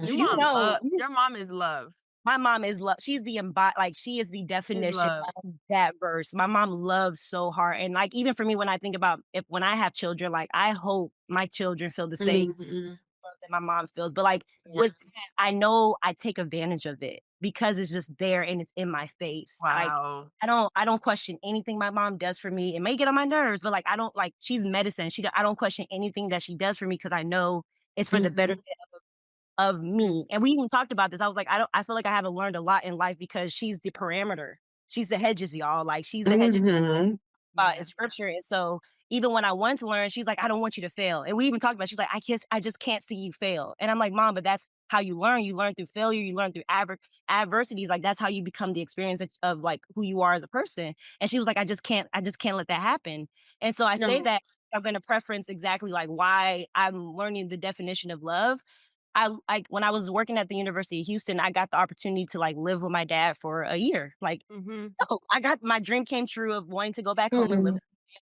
your you mom Mhm. know, love your mom is love. my mom is love. She's the like, she is the Is definition love. of that verse. My mom loves so hard, and, like, even for me, when I think about if when I have children, like, I hope my children feel the same Mhm. love that my mom feels. But, like, Yeah. with that, I know I take advantage of it because it's just there and it's in my face. Like, Wow. I don't question anything my mom does for me. It may get on my nerves, but, like, I don't like, she's medicine. I don't question anything that she does for me because I know it's for the Mhm. betterment of me. And we even talked about this. I was like, I feel like I haven't learned a lot in life because she's the parameter. She's the hedges, y'all. Like she's the hedges Mhm. in Yeah. scripture. And so even when I want to learn, she's like, I don't want you to fail. And we even talked about, she's like, I just can't see you fail. And I'm like, Mom, but that's how you learn. You learn through failure. You learn through adversities. Like that's how you become the experience of like who you are as a person. And she was like, I just can't let that happen. And so I say No. that I'm going to preference exactly like why I'm learning the definition of love. I like when I was working at the University of Houston, I got the opportunity to like live with my dad for a year. Like, Mhm. no, I got my dream came true of wanting to go back home and live Mm.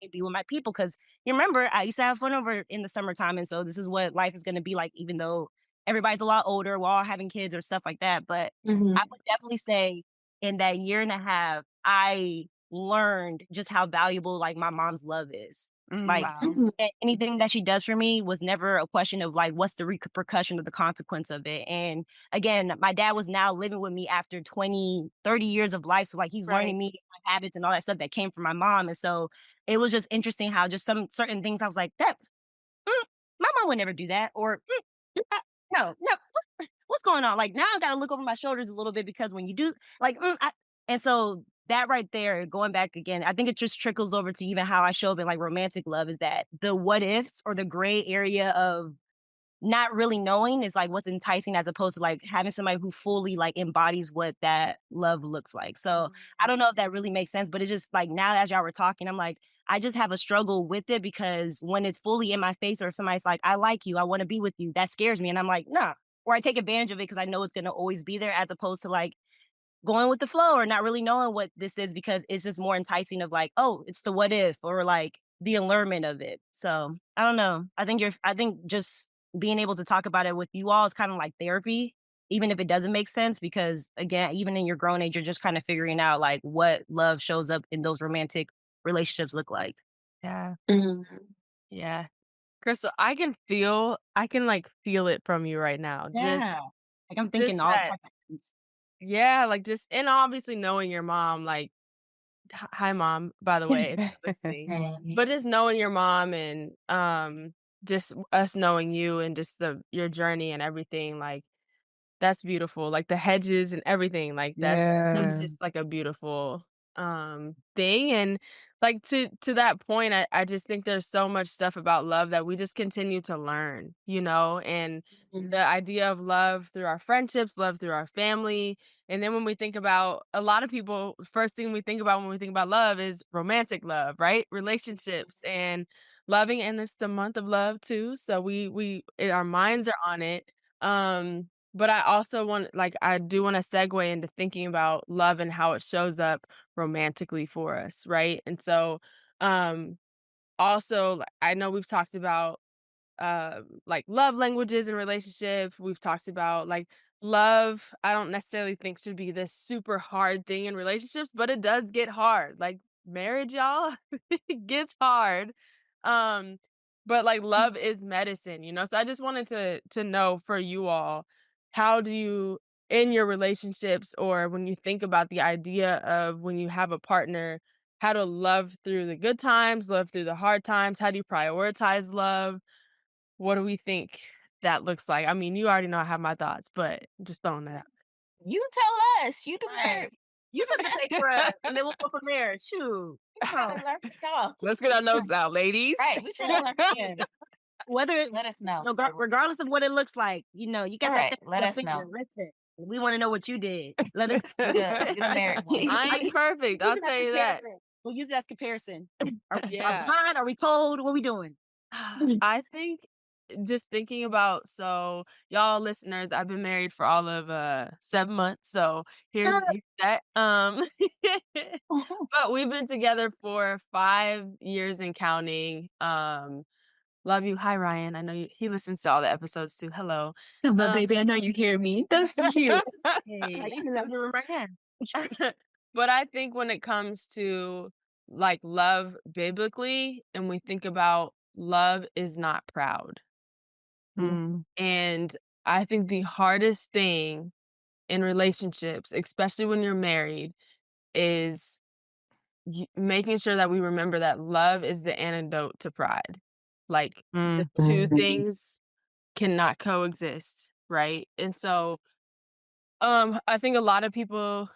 and be with my people. Cause you remember, I used to have fun over in the summertime. And so this is what life is going to be like, even though everybody's a lot older, we're all having kids or stuff like that. But I Mhm. would definitely say in that year and a half, I learned just how valuable like my mom's love is. Like Wow. Mhm. anything that she does for me was never a question of like, what's the repercussion of the consequence of it. And again, my dad was now living with me after 20, 30 years of life. So like he's Right. learning me my habits and all that stuff that came from my mom. And so it was just interesting how just some certain things I was like, that my mom would never do that. Or uh, no, what's going on? Like now I gotta look over my shoulders a little bit because when you do like and so that right there, going back again, I think it just trickles over to even how I show up in like romantic love is that the what ifs or the gray area of not really knowing is like what's enticing as opposed to like having somebody who fully like embodies what that love looks like. So I don't know if that really makes sense, but it's just like now as y'all were talking, I'm like, I just have a struggle with it because when it's fully in my face or if somebody's like, I like you, I want to be with you, that scares me. And I'm like, nah. Or I take advantage of it because I know it's gonna always be there as opposed to like going with the flow or not really knowing what this is because it's just more enticing of like, oh, it's the what if or like the allurement of it. So I don't know. I think just being able to talk about it with you all is kind of like therapy, even if it doesn't make sense, because again, even in your grown age, you're just kind of figuring out like what love shows up in those romantic relationships look like. Yeah. Mhm. Yeah. Crystal, I can like feel it from you right now. Yeah. Like I'm Just thinking all that, type of things. yeah, like just and obviously knowing your mom, like hi mom, by the way, if you're listening. Hey. But just knowing your mom and just us knowing you and just your journey and everything, like that's beautiful, like, the hedges and everything, like, that's Yeah. just, like, a beautiful, thing, and, like, to that point, I just think there's so much stuff about love that we just continue to learn, you know, and Mhm. the idea of love through our friendships, love through our family, and then when we think about a lot of people, first thing we think about when we think about love is romantic love, right? Relationships and loving, and it's the month of love too, so our minds are on it, but I also I do wanna segue into thinking about love and how it shows up romantically for us, right? And so, um, also, I know we've talked about, like, love languages in relationships, we've talked about, like, love, I don't necessarily think should be this super hard thing in relationships, but it does get hard, like, marriage, y'all, it gets hard, um, but, like, love is medicine, you know? So I just wanted to know for you all, how do you in your relationships or when you think about the idea of when you have a partner, how to love through the good times, love through the hard times, how do you prioritize love? What do we think that looks like? I mean, you already know I have my thoughts, but I'm just throwing that out. You tell us. You the Right. nerd. You set the pace for us, and then we'll go from there. Shoot. You Come on. trying to learn from y'all. Let's get our notes out, ladies. Right. We trying to learn from you. Whether Let us know. regardless of what it looks like, you All got that right. thing on Let your us finger. know. Listen, we want to know what you did. Let us. You the married one. I ain't perfect, Use I'll it as tell you that. comparison. We'll use it as comparison. Are we Yeah. hot? Are we cold? What we doing? I think just thinking about so y'all listeners, I've been married for all of 7 months, so here's that. But we've been together for 5 years and counting. Love you. Hi Ryan. I know he listens to all the episodes too. Hello. So, but Um, baby, I know you hear me. That's cute. Like hey. you in the living room right now. But I think when it comes to like love biblically, and we think about love is not proud. Mm, And I think the hardest thing in relationships, especially when you're married, is making sure that we remember that love is the antidote to pride. Like the mm, two Mhm. things cannot coexist. right? And so, I think a lot of people,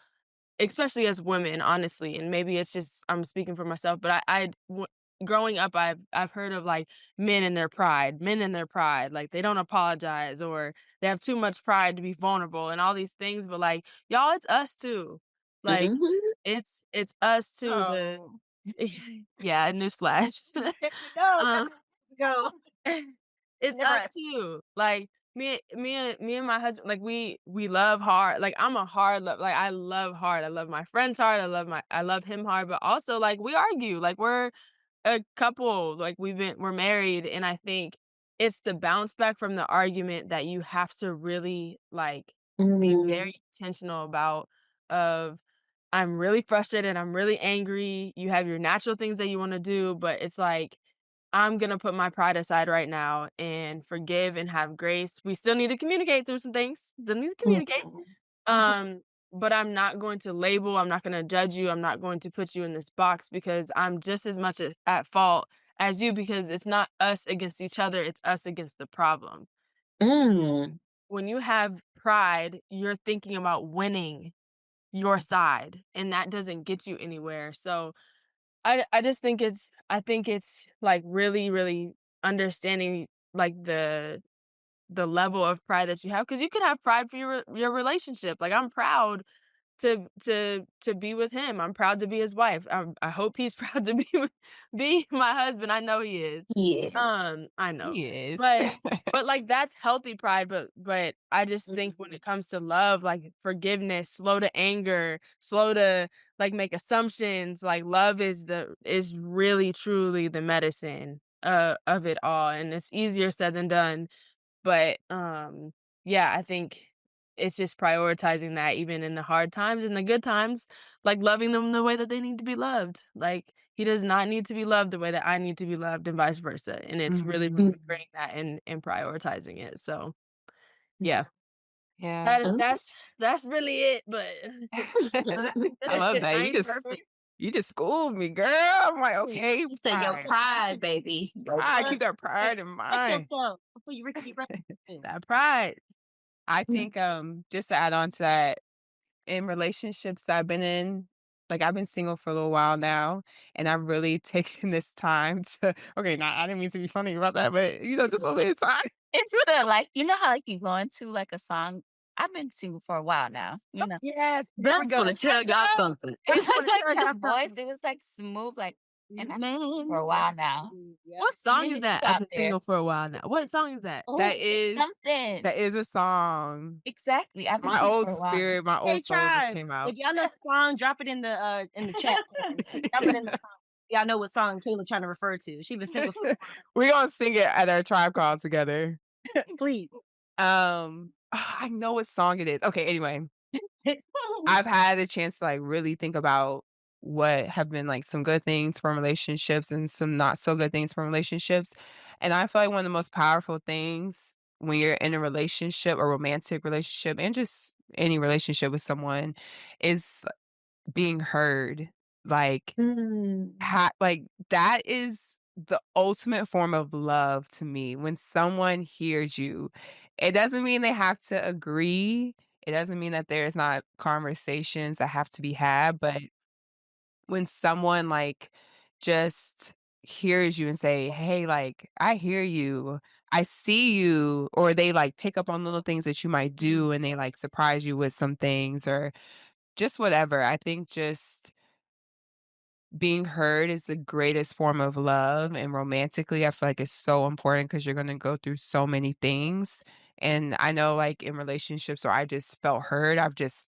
especially as women, honestly, and maybe it's just I'm speaking for myself, but growing up, I've heard of like men in their pride, like they don't apologize or they have too much pride to be vulnerable and all these things. But like y'all, it's us too. Like Mhm. it's us too. Oh. Yeah, newsflash. Here we go. um, Go. it's Never us too. Like me and my husband, like we love hard. Like I'm a hard love. Like I love hard. I love my friends hard. I love him hard. But also like we argue. Like we're a couple. Like we're married, and I think it's the bounce back from the argument that you have to really like be Mm. very intentional about. Of I'm really frustrated. I'm really angry. You have your natural things that you want to do, but it's like I'm gonna put my pride aside right now and forgive and have grace. We still need to communicate through some things. Still need to communicate. Mhm. Um, but I'm not going to label, I'm not gonna judge you, I'm not going to put you in this box because I'm just as much at fault as you because it's not us against each other, it's us against the problem. Mm. When you have pride, you're thinking about winning your side, and that doesn't get you anywhere. So I just think it's like really, really understanding like the level of pride that you have because you can have pride for your relationship. Like I'm proud to be with him. I'm proud to be his wife. I hope he's proud to be my husband. I know he is. Yeah. I know. He is. But like that's healthy pride, but I just think when Mhm. it comes to love, like forgiveness, slow to anger, slow to like make assumptions, like love is really truly the medicine of it all. And it's easier said than done. But, yeah, I think it's just prioritizing that even in the hard times and the good times, like loving them the way that they need to be loved. Like, he does not need to be loved the way that I need to be loved and vice versa. And it's really Mhm. Mhm. remembering that and prioritizing it. So, yeah, Yeah. that Okay. that's really it. But I love that. I ain't perfect. You just schooled me, girl. I'm like, okay, You said your fine. pride, baby. Your I pride. keep that Hey, pride in check mind. yourself before you Ricky Run. That pride. I think just to add on to that, in relationships that I've been in, like I've been single for a little while now, and I've really taken this time to okay, now I didn't mean to be funny about that, but just a little bit of time. It's the like, you know how like you go into like a song. I've been single for a while now, you know. Yes, But there I we just go. want to tell y'all something. I It just was wanna tell like y'all the voice, something. it was like smooth, like, and I've been single for Man. a while now. Yep. What song is Many that? you I've out been there. single for a while now. What song is that? Oh, That it's is something. that is a song. Exactly. I've been My single old for a while now. spirit, my Hey, old soul just Tribe, came if out. y'all know the song, drop it in the chat. Drop it in the song. Y'all know what song Kayla trying to refer to. She been single for We're gonna sing it at our tribe call together. please. I know what song it is. Okay, anyway. I've had a chance to like really think about what have been like some good things from relationships and some not so good things from relationships. And I feel like one of the most powerful things when you're in a relationship, a romantic relationship, and just any relationship with someone is being heard. Like Mm. like that is the ultimate form of love to me when someone hears you. It doesn't mean they have to agree. It doesn't mean that there's not conversations that have to be had, but when someone like just hears you and say, "Hey, like I hear you. I see you," or they like pick up on little things that you might do and they like surprise you with some things or just whatever. I think just being heard is the greatest form of love, and romantically, I feel like it's so important because 'cause you're gonna go through so many things, and I know, like, in relationships where I just felt heard, I just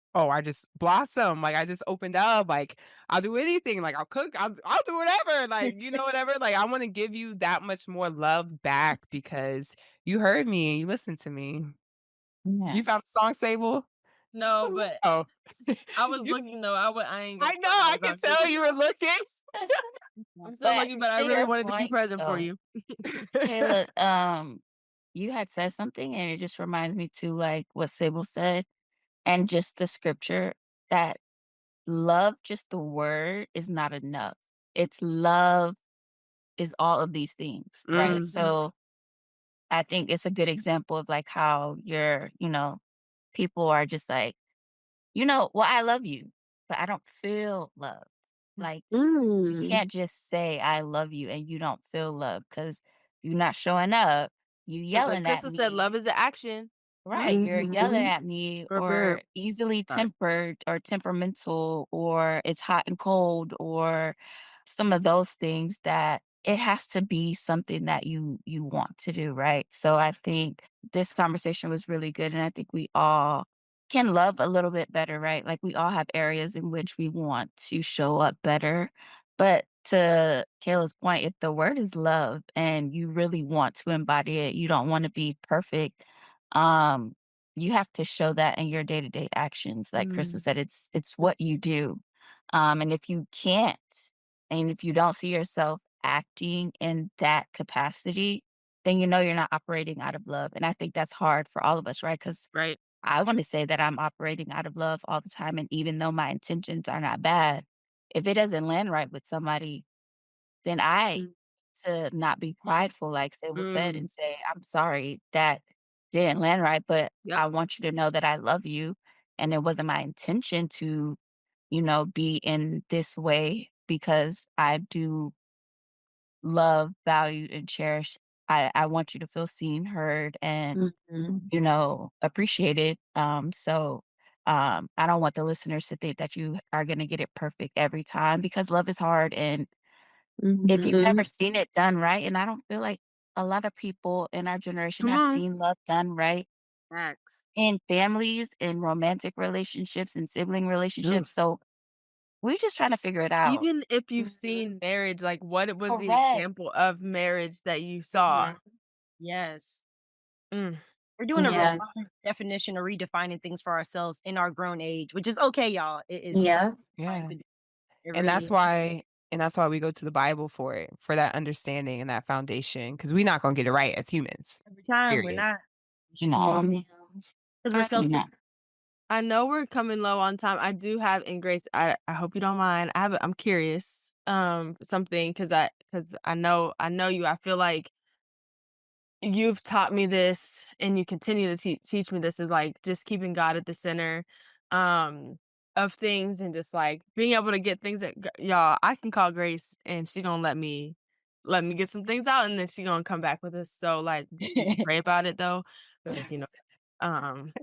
blossom, like, I just opened up, like, I'll do anything, like, I'll cook, I'll do whatever, like, whatever, like, I wanna give you that much more love back because you heard me and you listened to me. Yeah. You found the song, Sable? No, but Oh. I was You looking though. I ain't gonna I know, front. I I was can on tell Google. you were looking. I'm still But looking, but I to really your wanted to be point, present for though, you. Kayla, you had said something, and it just reminds me to like what Sybil said, and just the scripture that love, just the word, is not enough. It's love is all of these things, right? Mm, So I think it's a good example of like how people are just like, well, I love you, but I don't feel love. Like, you Mm, can't just say I love you and you don't feel love because you're not showing up. You Because like yelling at Crystal said, me. love is an action. Right, you're yelling mhm, at me Verb, verb. or easily Sorry. tempered or temperamental or it's hot and cold or some of those things that it has to be something that you want to do, right? So I think this conversation was really good and I think we all can love a little bit better, right? Like we all have areas in which we want to show up better. But to Kayla's point, if the word is love and you really want to embody it, you don't want to be perfect, um, you have to show that in your day-to-day actions. Like Crystal Mm, said, it's what you do. And if you can't, and if you don't see yourself acting in that capacity, then you know you're not operating out of love. And I think that's hard for all of us, right? Because right. I want to say that I'm operating out of love all the time. And even though my intentions are not bad, if it doesn't land right with somebody, then I Mm, to not be prideful, like Sable said, mm, and say, "I'm sorry that didn't land right, but yep. I want you to know that I love you, and it wasn't my intention to, be in this way because I do love, value, and cherish. I want you to feel seen, heard, and mhm, appreciated. I don't want the listeners to think that you are going to get it perfect every time because love is hard and if you've never mhm. seen it done right, and I don't feel like a lot of people in our generation Come have on. seen love done right Facts. in families, in romantic relationships, in sibling Ugh. relationships, so we're just trying to figure it out. Even if you've Mhm. seen marriage, like, what was the Correct. example of marriage that you saw? Mhm. Yes. Mm, We're doing a Yeah. definition or redefining things for ourselves in our grown age, which is okay, y'all. It is Yeah. fine Yeah. to do. It And really that's is. why and that's why we go to the Bible for it, for that understanding and that foundation, because 'cause we're not gonna get it right as humans, Every time we're period. not, You know, Oh, man. because we're I you self know. I know we're coming low on time. I do have in Grace, I hope you don't mind. I'm curious, something because I know you. I feel like you've taught me this and you continue to teach me this is like just keeping God at the center um of things and just like being able to get things that y'all I can call Grace and she gonna let me get some things out and then she gonna come back with us. So like just pray about it though. Because um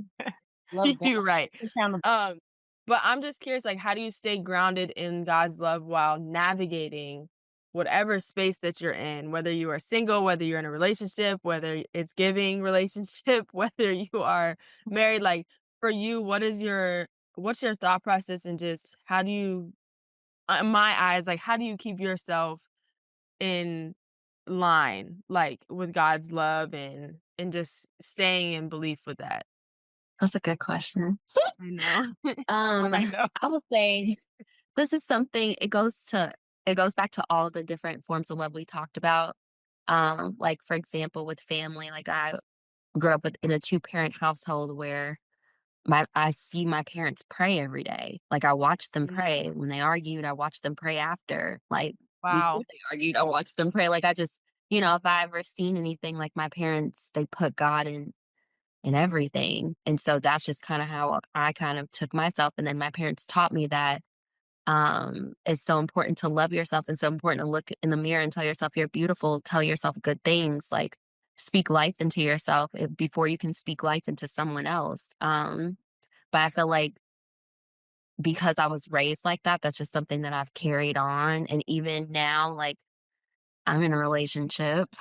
love God. you're right. Accountable. Um, but I'm just curious, like, how do you stay grounded in God's love while navigating whatever space that you're in, whether you are single, whether you're in a relationship, whether it's giving relationship, whether you are married, like for you, what's your thought process and just how do you in my eyes, like how do you keep yourself in line, like with God's love and just staying in belief with that? That's a good question. I know. Um, I know. I would say this is something it goes back to all the different forms of love we talked about. Like for example, with family, like I grew up in a two-parent household where I see my parents pray every day. Like I watch them Mm, pray. When they argued, I watched them pray after. Like before wow. they argued, I watched them pray. Like I just, if I ever seen anything like my parents, they put God in everything. And so that's just kind of how I kind of took myself. And then my parents taught me that it's so important to love yourself and so important to look in the mirror and tell yourself you're beautiful, tell yourself good things, like speak life into yourself before you can speak life into someone else. But I feel like because I was raised like that, that's just something that I've carried on. And even now, like I'm in a relationship,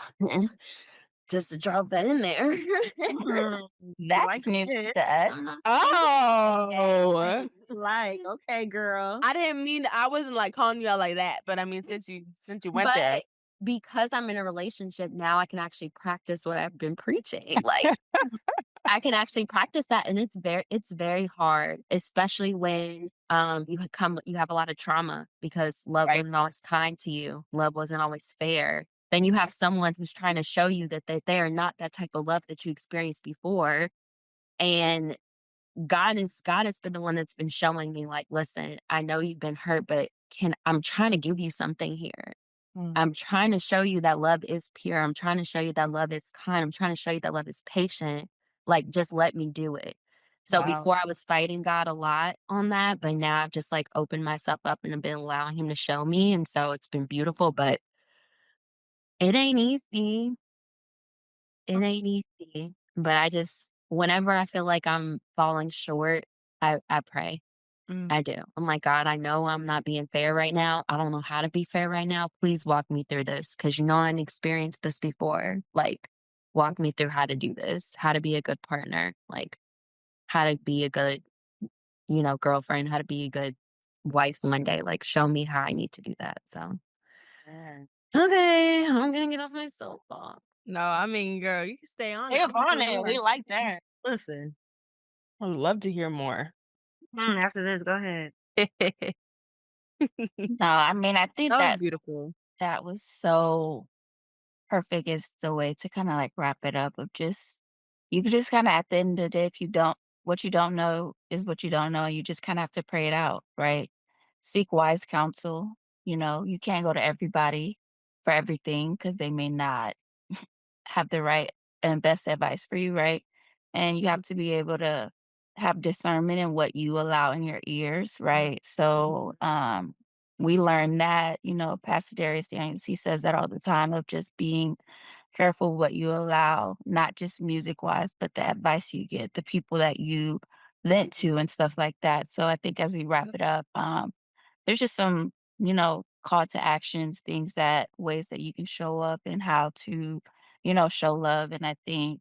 just to drop that in there. Mm, you That's like news it. to us. Oh. Like, okay, girl. I didn't mean I wasn't, like, calling you out like that, but I mean, since you went there. But because I'm in a relationship now, I can actually practice what I've been preaching. Like I can actually practice that and it's very hard, especially when you have a lot of trauma because love Right. wasn't always kind to you. Love wasn't always fair. Then you have someone who's trying to show you that they are not that type of love that you experienced before. And God has been the one that's been showing me like, listen, I know you've been hurt, but I'm trying to give you something here. Mm. I'm trying to show you that love is pure. I'm trying to show you that love is kind. I'm trying to show you that love is patient. Like, just let me do it. So Wow. before I was fighting God a lot on that, but now I've just like opened myself up and I've been allowing him to show me. And so it's been beautiful, but it ain't easy. It ain't easy. But I just, whenever I feel like I'm falling short, I pray. Mm. I do. I'm like, God, I know I'm not being fair right now. I don't know how to be fair right now. Please walk me through this because you know I experienced this before. Like, walk me through how to do this, how to be a good partner, like how to be a good, girlfriend, how to be a good wife one day. Like, show me how I need to do that. So, Yeah. okay, I'm gonna get off my soapbox. No, I mean, girl, you can stay on it. Stay I up wanna on hear it. more. We like that. Listen. I would love to hear more. After this, go ahead. That No, I mean, I think was that beautiful. that was so perfect is the way to kinda, like, wrap it up of just you could just kinda at the end of the day, if you don't what you don't know is what you don't know, and you just kinda have to pray it out, right? Seek wise counsel, you can't go to everybody for everything because they may not have the right and best advice for you, right? And you have to be able to have discernment in what you allow in your ears, right? So, we learned that, Pastor Darius Daniels, he says that all the time of just being careful what you allow, not just music wise, but the advice you get, the people that you vent to and stuff like that. So I think as we wrap it up, there's just some, call to actions, ways that you can show up and how to, show love. And I think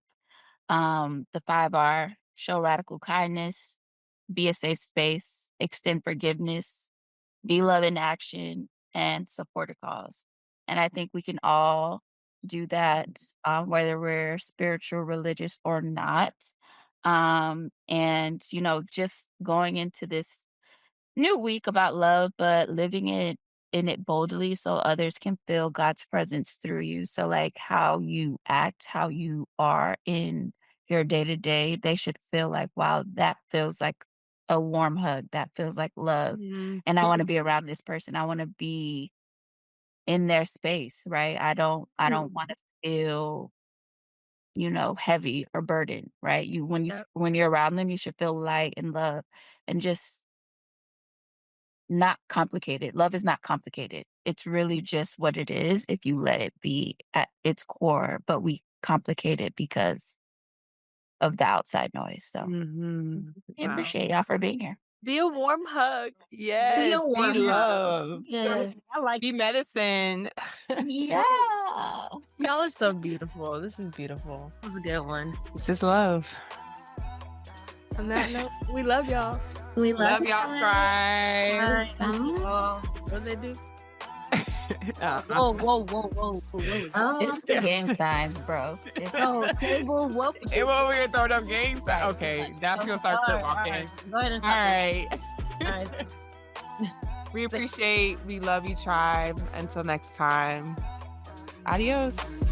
the 5R, show radical kindness, be a safe space, extend forgiveness, be love in action, and support a cause. And I think we can all do that, whether we're spiritual, religious, or not. And, just going into this new week about love, but living it in it boldly so others can feel God's presence through you. So like how you act, how you are in your day to day, they should feel like, wow, that feels like a warm hug. That feels like love. Mhm. And I want to be around this person. I want to be in their space, right? I don't want to feel, heavy or burdened, right? Yep. When you're around them, you should feel light and love and just not complicated. Love is not complicated. It's really just what it is if you let it be at its core, but we complicate it because of the outside noise. So Mhm. I Wow. appreciate y'all for being here. Be a warm hug. Be a Yes, be warm hug. love, Yeah. I like be medicine. Yeah. Y'all are so beautiful. This is beautiful. that was a good one. This is love. On that note, we love y'all. We love Love y'all, you. tribe. What do they do? Whoa, whoa, whoa, whoa, whoa. Oh, It's the gang signs, bro. So, table, welcome. Hey, well, we're gonna throw them games. Right, Okay, right. now she's gonna start All crip right, walking. all right. Go ahead and All stop. right. All right. We appreciate, we love you, tribe. Until next time. Adios.